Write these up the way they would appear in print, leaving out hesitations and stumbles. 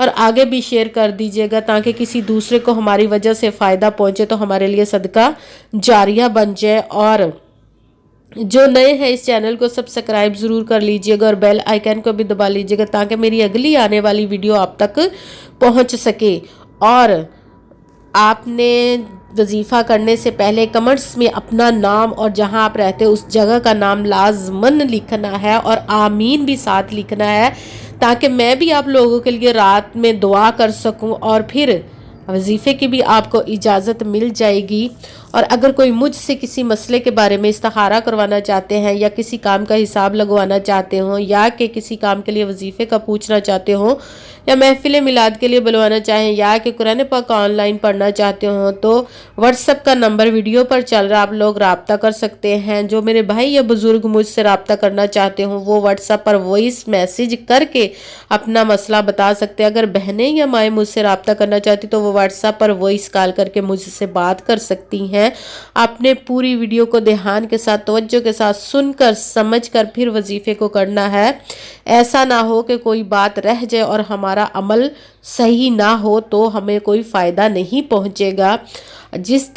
اور آگے بھی شیئر کر دیجیے گا تاکہ کسی دوسرے کو ہماری وجہ سے فائدہ پہنچے تو ہمارے لیے صدقہ جاریہ بن جائے۔ اور جو نئے ہیں اس چینل کو سبسکرائب ضرور کر لیجئے گا اور بیل آئیکن کو بھی دبا لیجئے گا تاکہ میری اگلی آنے والی ویڈیو آپ تک پہنچ سکے۔ اور آپ نے وظیفہ کرنے سے پہلے کمنٹس میں اپنا نام اور جہاں آپ رہتے اس جگہ کا نام لازماً لکھنا ہے اور آمین بھی ساتھ لکھنا ہے تاکہ میں بھی آپ لوگوں کے لیے رات میں دعا کر سکوں اور پھر وظیفے کی بھی آپ کو اجازت مل جائے گی۔ اور اگر کوئی مجھ سے کسی مسئلے کے بارے میں استخارہ کروانا چاہتے ہیں یا کسی کام کا حساب لگوانا چاہتے ہوں یا کہ کسی کام کے لیے وظیفے کا پوچھنا چاہتے ہوں یا محفل میلاد کے لیے بلوانا چاہیں یا کہ قرآن پاک آن لائن پڑھنا چاہتے ہوں تو واٹس ایپ کا نمبر ویڈیو پر چل رہا، آپ لوگ رابطہ کر سکتے ہیں۔ جو میرے بھائی یا بزرگ مجھ سے رابطہ کرنا چاہتے ہوں وہ واٹس ایپ پر وائس میسیج کر کے اپنا مسئلہ بتا سکتے ہیں۔ اگر بہنیں یا مائیں مجھ سے رابطہ کرنا چاہتی تو وہ واٹس ایپ پر وائس کال کر کے مجھ سے بات کر سکتی ہیں۔ آپ نے پوری ویڈیو کو دھیان کے ساتھ توجہ کے ساتھ سن کر سمجھ کر پھر وظیفے کو کرنا ہے۔ ایسا نہ ہو کہ کوئی بات رہ جائے اور ہمارا عمل صحیح نہ ہو تو ہمیں کوئی فائدہ نہیں پہنچے گا۔ جس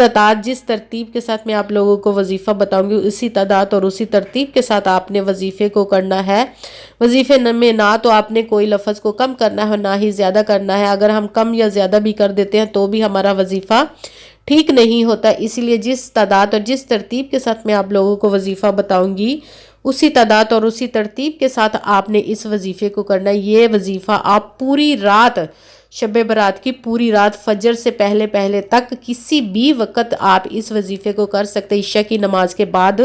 ترتیب کے ساتھ میں آپ لوگوں کو وظیفہ بتاؤں گی اسی تعداد اور اسی ترتیب کے ساتھ آپ نے وظیفے کو کرنا ہے۔ وظیفے میں نہ تو آپ نے کوئی لفظ کو کم کرنا ہے نہ ہی زیادہ کرنا ہے۔ اگر ہم کم یا زیادہ بھی کر دیتے ہیں تو بھی ہمارا وظیفہ ٹھیک نہیں ہوتا، اسی لیے جس تعداد اور جس ترتیب کے ساتھ میں آپ لوگوں کو وظیفہ بتاؤں گی اسی تعداد اور اسی ترتیب کے ساتھ آپ نے اس وظیفے کو کرنا ہے۔ یہ وظیفہ آپ پوری رات، شب برات کی پوری رات فجر سے پہلے تک کسی بھی وقت آپ اس وظیفے کو کر سکتے ہیں۔ عشاء کی نماز کے بعد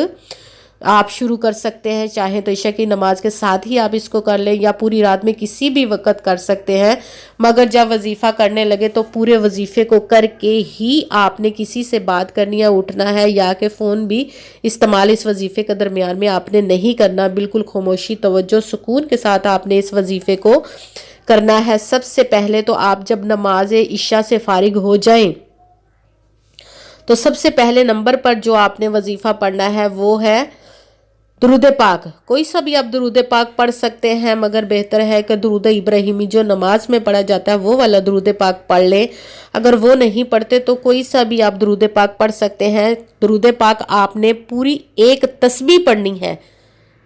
آپ شروع کر سکتے ہیں، چاہیں تو عشاء کی نماز کے ساتھ ہی آپ اس کو کر لیں یا پوری رات میں کسی بھی وقت کر سکتے ہیں، مگر جب وظیفہ کرنے لگے تو پورے وظیفے کو کر کے ہی آپ نے کسی سے بات کرنی ہے، اٹھنا ہے یا کہ فون بھی استعمال اس وظیفے کے درمیان میں آپ نے نہیں کرنا۔ بالکل خاموشی، توجہ، سکون کے ساتھ آپ نے اس وظیفے کو کرنا ہے۔ سب سے پہلے تو آپ جب نماز عشاء سے فارغ ہو جائیں تو سب سے پہلے نمبر پر جو آپ نے وظیفہ پڑھنا ہے وہ ہے درود پاک۔ کوئی سا بھی آپ درود پاک پڑھ سکتے ہیں مگر بہتر ہے کہ درود ابراہیمی جو نماز میں پڑھا جاتا ہے وہ والا درود پاک پڑھ لیں۔ اگر وہ نہیں pڑھتے تو کوئی سا بھی آپ درود پاک پڑھ سکتے ہیں۔ درود پاک آپ نے پوری ایک تسبیح پڑھنی ہے،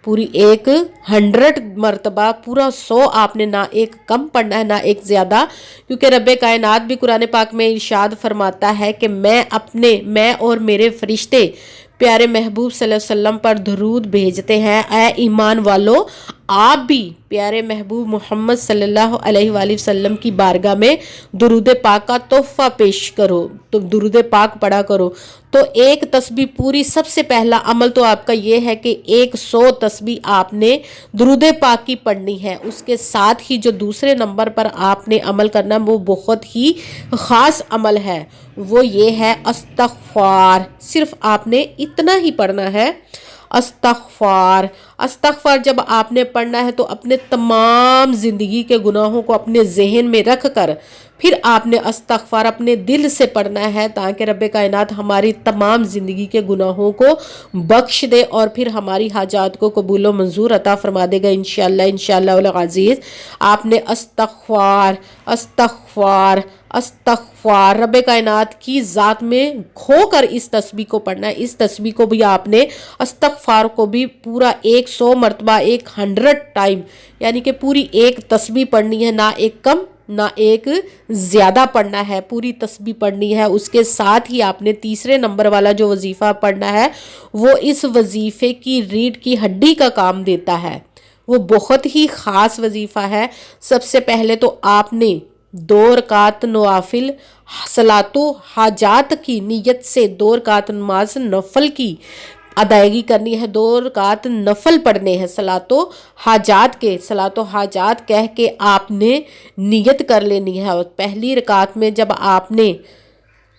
پوری 100 مرتبہ، پورا 100 آپ نے نہ ایک کم پڑھنا ہے نہ ایک زیادہ، کیونکہ رب کائنات بھی قرآن پاک میں ارشاد فرماتا ہے کہ میں اور میرے فرشتے پیارے محبوب صلی اللہ علیہ وسلم پر درود بھیجتے ہیں۔ اے ایمان والو، آپ بھی پیارے محبوب محمد صلی اللہ علیہ وآلہ وسلم کی بارگاہ میں درود پاک کا تحفہ پیش کرو، تو درود پاک پڑھا کرو۔ تو ایک تسبیح پوری، سب سے پہلا عمل تو آپ کا یہ ہے کہ 100 تسبیح آپ نے درود پاک کی پڑھنی ہے۔ اس کے ساتھ ہی جو دوسرے نمبر پر آپ نے عمل کرنا وہ بہت ہی خاص عمل ہے، وہ یہ ہے استغفار۔ صرف آپ نے اتنا ہی پڑھنا ہے، استغفار۔ استغفار جب آپ نے پڑھنا ہے تو اپنے تمام زندگی کے گناہوں کو اپنے ذہن میں رکھ کر پھر آپ نے استغفار اپنے دل سے پڑھنا ہے تاکہ رب کائنات ہماری تمام زندگی کے گناہوں کو بخش دے اور پھر ہماری حاجات کو قبول و منظور عطا فرما دے گا انشاءاللہ العزیز۔ آپ نے استغفار استغفار استغفار رب کائنات کی ذات میں کھو کر اس تسبیح کو پڑھنا ہے۔ اس تسبیح کو بھی آپ نے استغفار کو بھی پورا 100 مرتبہ 100 ٹائم یعنی کہ پوری ایک تسبیح پڑھنی ہے، نہ ایک کم نہ ایک زیادہ پڑھنا ہے، پوری تسبیح پڑھنی ہے۔ اس کے ساتھ ہی آپ نے تیسرے نمبر والا جو وظیفہ پڑھنا ہے وہ اس وظیفے کی ریڑھ کی ہڈی کا کام دیتا ہے، وہ بہت ہی خاص وظیفہ ہے۔ سب سے پہلے تو آپ نے 2 رکعت نوافل صلاۃ و حاجات کی نیت سے 2 رکعت نماز نفل کی ادائیگی کرنی ہے، 2 رکعت نفل پڑھنے ہیں صلاۃ و حاجات کے۔ صلاۃ و حاجات کہہ کے آپ نے نیت کر لینی ہے، اور پہلی رکعت میں جب آپ نے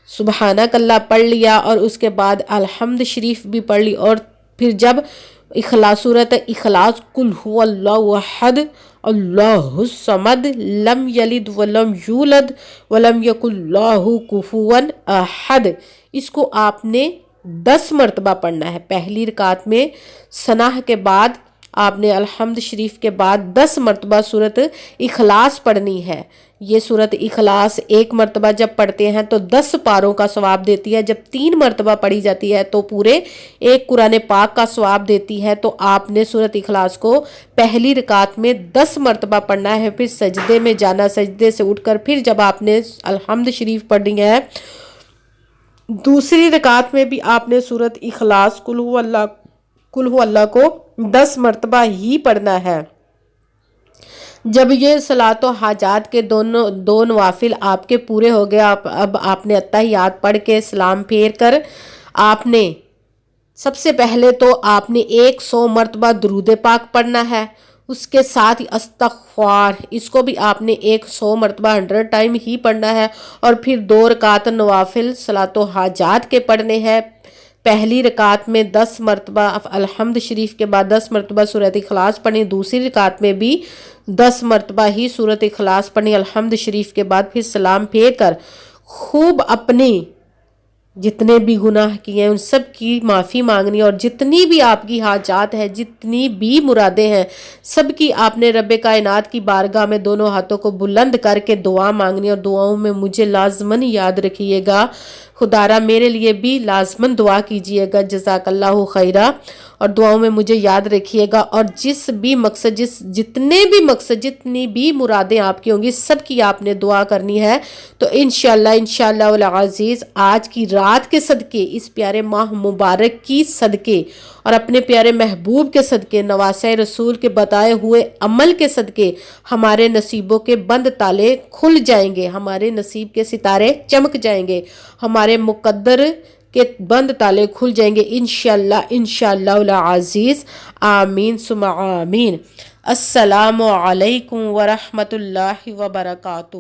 سبحانک اللہ پڑھ لیا اور اس کے بعد الحمد شریف بھی پڑھ لی اور پھر جب سورۃ اخلاص قل هو اللہ احد اللہ الصمد لم یلد ولم یولد ولم یکن له کفوا احد، اس کو آپ نے 10 مرتبہ پڑھنا ہے۔ پہلی رکعت میں ثنا کے بعد آپ نے الحمد شریف کے بعد 10 مرتبہ سورت اخلاص پڑھنی ہے۔ یہ سورت اخلاص ایک مرتبہ جب پڑھتے ہیں تو 10 پاروں کا ثواب دیتی ہے، جب 3 مرتبہ پڑھی جاتی ہے تو پورے ایک قرآن پاک کا ثواب دیتی ہے۔ تو آپ نے سورت اخلاص کو پہلی رکعت میں 10 مرتبہ پڑھنا ہے، پھر سجدے میں جانا، سجدے سے اٹھ کر پھر جب آپ نے الحمد شریف پڑھنی ہے، دوسری رکعت میں بھی آپ نے سورت اخلاص قل ہو اللہ کو 10 مرتبہ ہی پڑھنا ہے۔ جب یہ صلاۃ و حاجات کے دو نوافل آپ کے پورے ہو گئے، اب آپ نے اتحیات پڑھ کے سلام پھیر کر آپ نے سب سے پہلے تو آپ نے 100 مرتبہ درود پاک پڑھنا ہے، اس کے ساتھ ہی استغفار، اس کو بھی آپ نے 100 مرتبہ 100 ٹائم ہی پڑھنا ہے، اور پھر 2 رکعت نوافل صلاۃ و حاجات کے پڑھنے ہیں۔ پہلی رکعت میں 10 مرتبہ الحمد شریف کے بعد 10 مرتبہ سورۃ اخلاص پڑھیں، دوسری رکعت میں بھی 10 مرتبہ ہی سورۃ اخلاص پڑھیں الحمد شریف کے بعد، پھر سلام پھیر کر خوب اپنے جتنے بھی گناہ کیے ہیں ان سب کی معافی مانگنی، اور جتنی بھی آپ کی حاجات ہیں، جتنی بھی مرادیں ہیں، سب کی آپ نے رب کائنات کی بارگاہ میں دونوں ہاتھوں کو بلند کر کے دعا مانگنی، اور دعاؤں میں مجھے لازماً یاد رکھیے گا، خدارا میرے لیے بھی لازماً دعا کیجئے گا، جزاک اللہ خیرہ، اور دعاؤں میں مجھے یاد رکھیے گا، اور جتنی بھی مرادیں آپ کی ہوں گی سب کی آپ نے دعا کرنی ہے۔ تو انشاءاللہ العزیز آج کی رات کے صدقے، اس پیارے ماہ مبارک کی صدقے اور اپنے پیارے محبوب کے صدقے، نواسۂ رسول کے بتائے ہوئے عمل کے صدقے ہمارے نصیبوں کے بند تالے کھل جائیں گے، ہمارے نصیب کے ستارے چمک جائیں گے، ہمارے مقدر کے بند تالے کھل جائیں گے انشاءاللہ العزیز، آمین ثم آمین۔ السلام علیکم ورحمۃ اللہ وبرکاتہ۔